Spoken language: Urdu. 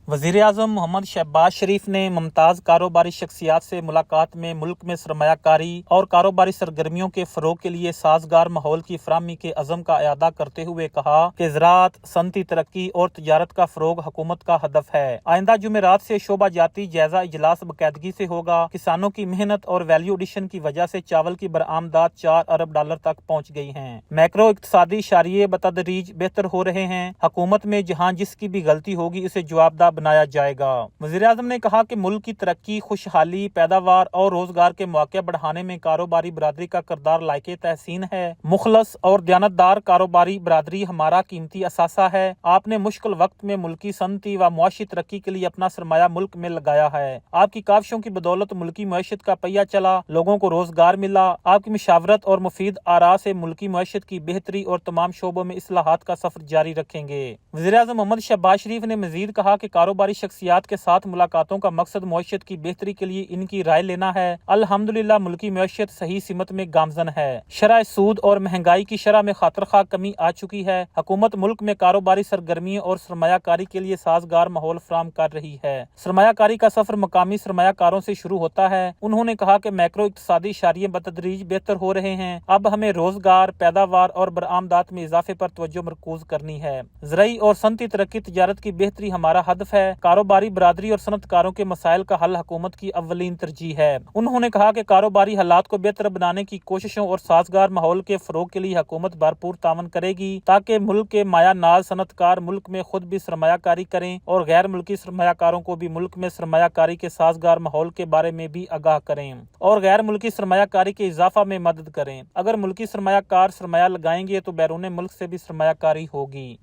وزیر اعظم محمد شہباز شریف نے ممتاز کاروباری شخصیات سے ملاقات میں ملک میں سرمایہ کاری اور کاروباری سرگرمیوں کے فروغ کے لیے سازگار ماحول کی فراہمی کے عزم کا اعادہ کرتے ہوئے کہا کہ زراعت، صنعتی ترقی اور تجارت کا فروغ حکومت کا ہدف ہے۔ آئندہ جمعرات سے شعبہ جاتی جائزہ اجلاس باقاعدگی سے ہوگا۔ کسانوں کی محنت اور ویلیو ایڈیشن کی وجہ سے چاول کی برآمدات 4 ارب ڈالر تک پہنچ گئی ہیں۔ میکرو اقتصادی اشاریے بتدریج بہتر ہو رہے ہیں۔ حکومت میں جہاں جس کی بھی غلطی ہوگی اسے جوابدہ بنایا جائے گا۔ وزیر اعظم نے کہا کہ ملک کی ترقی، خوشحالی، پیداوار اور روزگار کے مواقع بڑھانے میں کاروباری برادری کا کردار لائق تحسین ہے۔ مخلص اور دیانتدار کاروباری برادری ہمارا قیمتی اثاثہ ہے۔ آپ نے مشکل وقت میں ملکی صنعتی و معاشی ترقی کے لیے اپنا سرمایہ ملک میں لگایا ہے۔ آپ کی کاوشوں کی بدولت ملکی معیشت کا پہیہ چلا، لوگوں کو روزگار ملا۔ آپ کی مشاورت اور مفید آراء سے ملکی معیشت کی بہتری اور تمام شعبوں میں اصلاحات کا سفر جاری رکھیں گے۔ وزیر اعظم محمد شہباز شریف نے مزید کہا کہ کاروباری شخصیات کے ساتھ ملاقاتوں کا مقصد معیشت کی بہتری کے لیے ان کی رائے لینا ہے۔ الحمدللہ ملکی معیشت صحیح سمت میں گامزن ہے۔ شرح سود اور مہنگائی کی شرح میں خاطر خواہ کمی آ چکی ہے۔ حکومت ملک میں کاروباری سرگرمیوں اور سرمایہ کاری کے لیے سازگار ماحول فراہم کر رہی ہے۔ سرمایہ کاری کا سفر مقامی سرمایہ کاروں سے شروع ہوتا ہے۔ انہوں نے کہا کہ میکرو اقتصادی اشاریے بتدریج بہتر ہو رہے ہیں۔ اب ہمیں روزگار، پیداوار اور برآمدات میں اضافے پر توجہ مرکوز کرنی ہے۔ زرعی اور صنعتی ترقی، تجارت کی بہتری ہمارا ہدف ہے۔ کاروباری برادری اور صنعت کاروں کے مسائل کا حل حکومت کی اولین ترجیح ہے۔ انہوں نے کہا کہ کاروباری حالات کو بہتر بنانے کی کوششوں اور سازگار ماحول کے فروغ کے لیے حکومت بھرپور تعاون کرے گی تاکہ ملک کے مایہ ناز صنعت کار ملک میں خود بھی سرمایہ کاری کریں اور غیر ملکی سرمایہ کاروں کو بھی ملک میں سرمایہ کاری کے سازگار ماحول کے بارے میں بھی آگاہ کریں اور غیر ملکی سرمایہ کاری کے اضافہ میں مدد کریں۔ اگر ملکی سرمایہ کار سرمایہ لگائیں گے تو بیرون ملک سے بھی سرمایہ کاری ہوگی۔